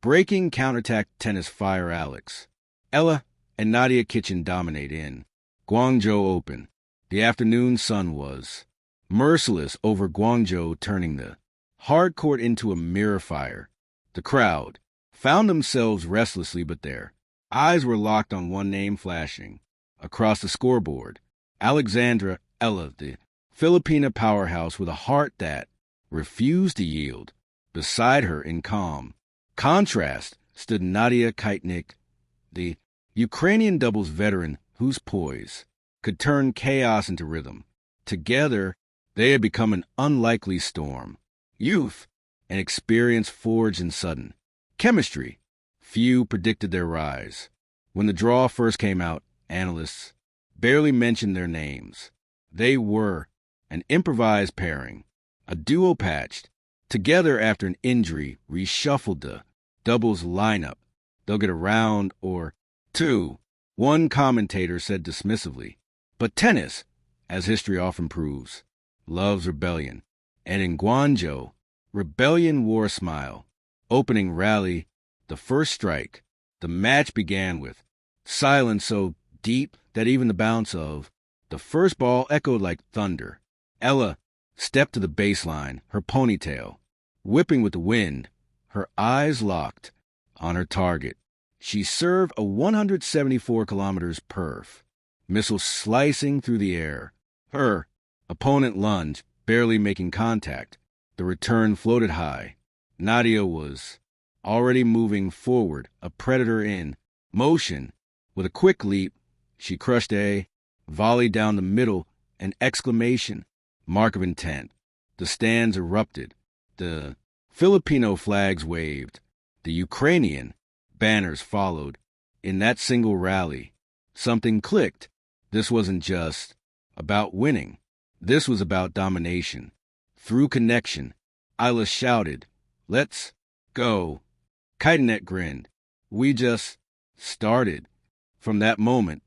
breaking counterattack tennis fire Alex. Eala and Nadiia Kichenok dominate in Guangzhou Open. The afternoon sun was merciless over Guangzhou, turning the hard court into a mirror fire. The crowd found themselves restlessly, but their eyes were locked on one name flashing across the scoreboard. Alexandra Eala, the Filipina powerhouse with a heart that refused to yield. Beside her, in calm contrast, stood Nadiia Kichenok, the Ukrainian doubles veteran whose poise could turn chaos into rhythm. Together, they had become an unlikely storm. Youth and experience forged in sudden chemistry. Few predicted their rise. When the draw first came out, analysts barely mentioned their names. They were an improvised pairing, a duo patched together after an injury reshuffled the doubles lineup. They'll get a round or two, one commentator said dismissively. But tennis, as history often proves, loves rebellion. And in Guangzhou, rebellion wore a smile. Opening rally, the first strike, the match began with silence so deep that even the bounce of the first ball echoed like thunder. Eala stepped to the baseline, her ponytail whipping with the wind, her eyes locked on her target. She served a 174 kilometers perf, missile slicing through the air. Her opponent lunged, barely making contact. The return floated high. Nadiia was already moving forward, a predator in motion. With a quick leap, she crushed a volley down the middle, an exclamation mark of intent. The stands erupted. The Filipino flags waved. The Ukrainian banners followed. In that single rally, something clicked. This wasn't just about winning. This was about domination. Through connection, Eala shouted, "Let's go." Kichenok grinned. "We just started." From that moment,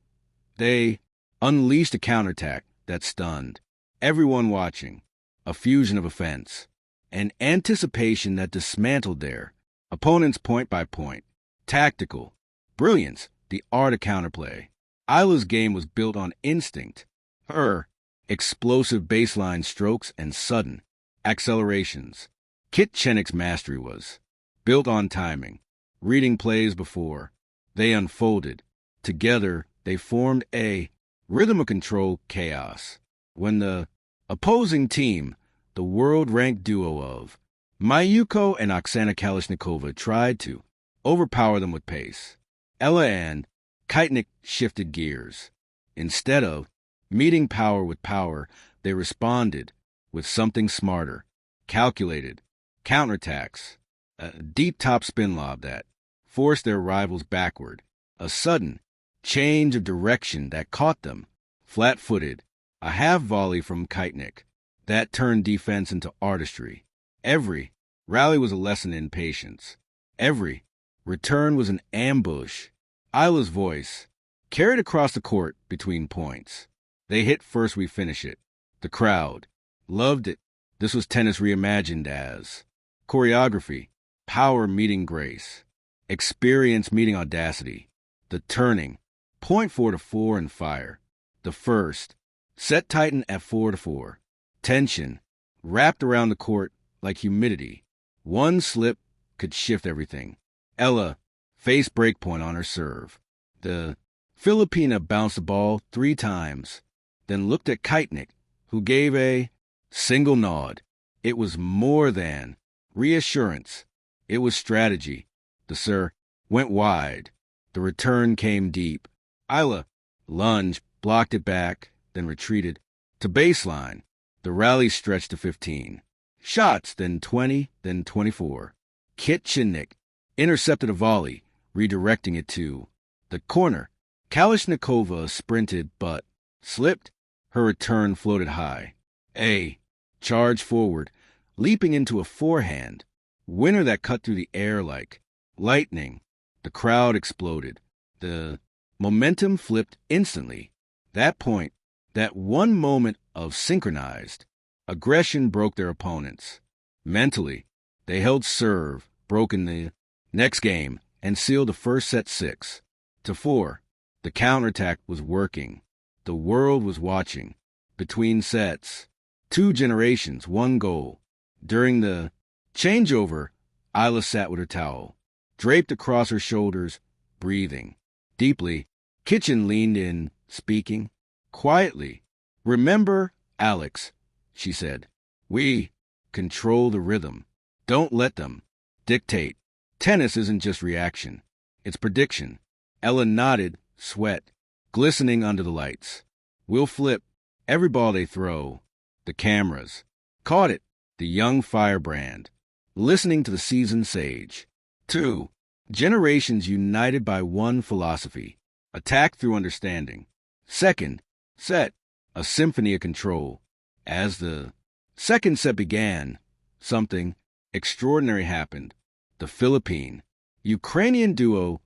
they unleashed a counterattack that stunned everyone watching, a fusion of offense and anticipation that dismantled their opponents point by point. Tactical brilliance, the art of counterplay. Eala's game was built on instinct. Her explosive baseline strokes and sudden accelerations. Kichenok's mastery was built on timing, reading plays before they unfolded. Together, they formed a rhythm of control chaos. When the opposing team, the world-ranked duo of Mayuko and Oksana Kalishnikova, tried to overpower them with pace, Eala and Kichenok shifted gears. Instead of meeting power with power, they responded with something smarter, calculated counterattacks, a deep top spin lob that forced their rivals backward, a sudden change of direction that caught them flat-footed, a half volley from Kichenok that turned defense into artistry. Every rally was a lesson in patience. Every return was an ambush. Eala's voice carried across the court between points. They hit first, we finish it. The crowd loved it. This was tennis reimagined as choreography, power meeting grace, experience meeting audacity. The turning, point 4-4 and fire. The first, set tightened at 4-4. Tension wrapped around the court like humidity. One slip could shift everything. Eala faced breakpoint on her serve. The Filipina bounced the ball 3 times, then looked at Kichenok, who gave a single nod. It was more than reassurance. It was strategy. The serve went wide. The return came deep. Eala lunged, blocked it back, then retreated to baseline. The rally stretched to 15. Shots, then 20, then 24. Kichenok intercepted a volley, redirecting it to the corner. Kalishnikova sprinted but slipped. Her return floated high. A charge forward, leaping into a forehand. Winner that cut through the air like lightning. The crowd exploded. The momentum flipped instantly. That point, that one moment of synchronized aggression broke their opponents. Mentally, they held serve, broke in the next game and sealed the first set 6-4. The counterattack was working. The world was watching. Between sets, 2 generations, 1 goal. During the changeover, Eala sat with her towel, draped across her shoulders, breathing deeply. Kitchen leaned in, speaking quietly. "Remember, Alex," she said. "We control the rhythm. Don't let them dictate. Tennis isn't just reaction. It's prediction." Eala nodded, sweat glistening under the lights. "We'll flip every ball they throw." The cameras caught it. The young firebrand, listening to the seasoned sage. 2 generations united by one philosophy: attack through understanding. Second set, a symphony of control. As the second set began, something extraordinary happened. The Philippine-Ukrainian duo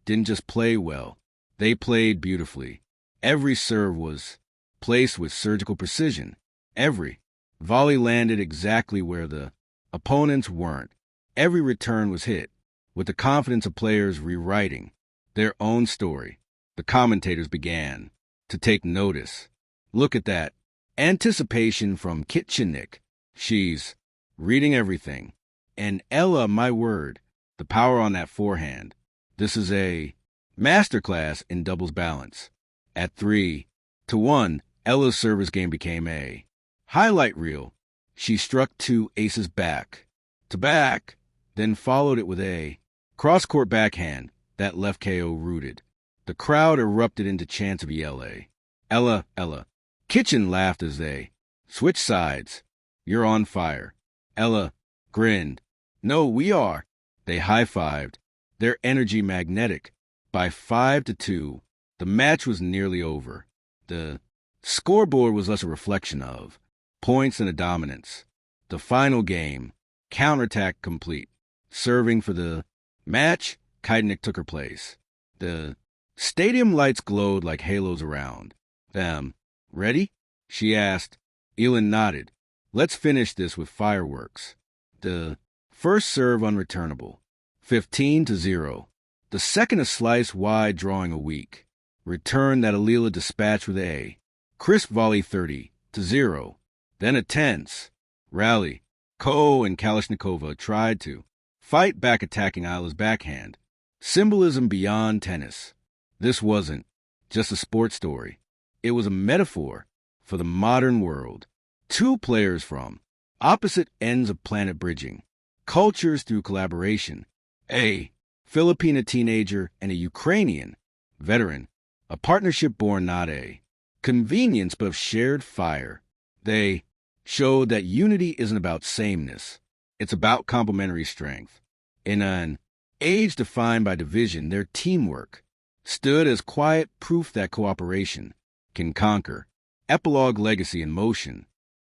didn't just play well, they played beautifully. Every serve was placed with surgical precision. Every volley landed exactly where the opponents weren't. Every return was hit with the confidence of players rewriting their own story. The commentators began to take notice. "Look at that anticipation from Kichenok. She's reading everything. And Eala, my word, the power on that forehand. This is a masterclass in doubles balance." At 3-1, Ella's service game became a highlight reel. She struck 2 aces back to back, then followed it with a cross-court backhand that left KO rooted. The crowd erupted into chants of Eala. "Eala, Eala." Kitchen laughed as they switched sides. "You're on fire." Eala grinned. "No, we are." They high-fived, their energy magnetic. By 5-2, the match was nearly over. The scoreboard was less a reflection of points than a dominance. The final game, counterattack complete. Serving for the match, Kichenok took her place. The stadium lights glowed like halos around them. "Ready?" she asked. Eala nodded. "Let's finish this with fireworks." The first serve unreturnable, 15-0. The second a slice wide, drawing a weak return that Eala dispatched with a crisp volley, 30-0. Then a tense rally. Ko and Kalashnikova tried to fight back, attacking Eala's backhand. Symbolism beyond tennis. This wasn't just a sports story. It was a metaphor for the modern world. 2 players from opposite ends of planet bridging cultures through collaboration. A Filipina teenager and a Ukrainian veteran. A partnership born not a convenience but of shared fire. They showed that unity isn't about sameness. It's about complementary strength. In an age defined by division, their teamwork stood as quiet proof that cooperation can conquer. Epilogue, legacy in motion.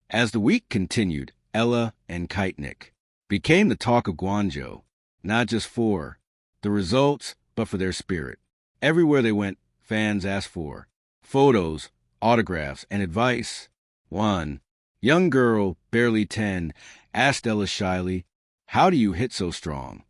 As the week continued, Eala and Kichenok became the talk of Guangzhou, not just for the results, but for their spirit. Everywhere they went, fans asked for photos, autographs, and advice. One young girl, barely 10, asked Eala shyly, "How do you hit so strong?"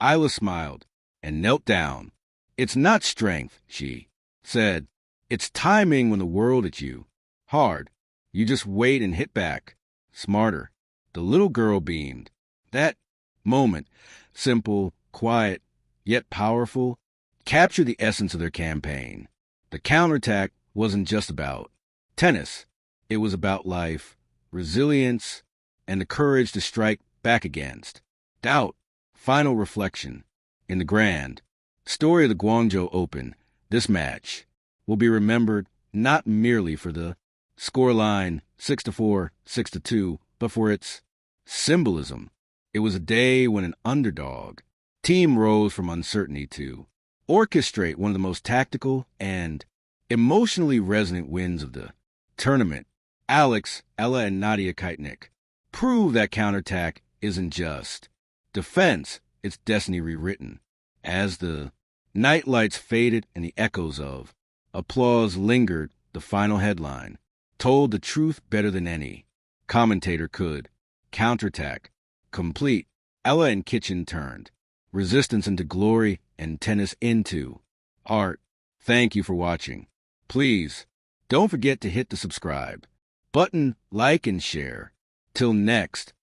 Eala smiled and knelt down. "It's not strength," she said. "It's timing when the world hits you hard. You just wait and hit back. Smarter." The little girl beamed. That moment, simple, quiet, yet powerful, captured the essence of their campaign. The counterattack wasn't just about tennis. It was about life, resilience, and the courage to strike back against doubt. Final reflection. In the grand story of the Guangzhou Open, this match will be remembered not merely for the scoreline 6-4, 6-2, but for its symbolism. It was a day when an underdog team rose from uncertainty to orchestrate one of the most tactical and emotionally resonant wins of the tournament. Alex, Eala, and Nadiia Kichenok proved that counterattack isn't just defense, it's destiny rewritten. As the night lights faded and the echoes of applause lingered, the final headline told the truth better than any commentator could. Counterattack complete. Eala and Kitchen turned resistance into glory, and tennis into art. Thank you for watching. Please, don't forget to hit the subscribe button, like, and share. Till next.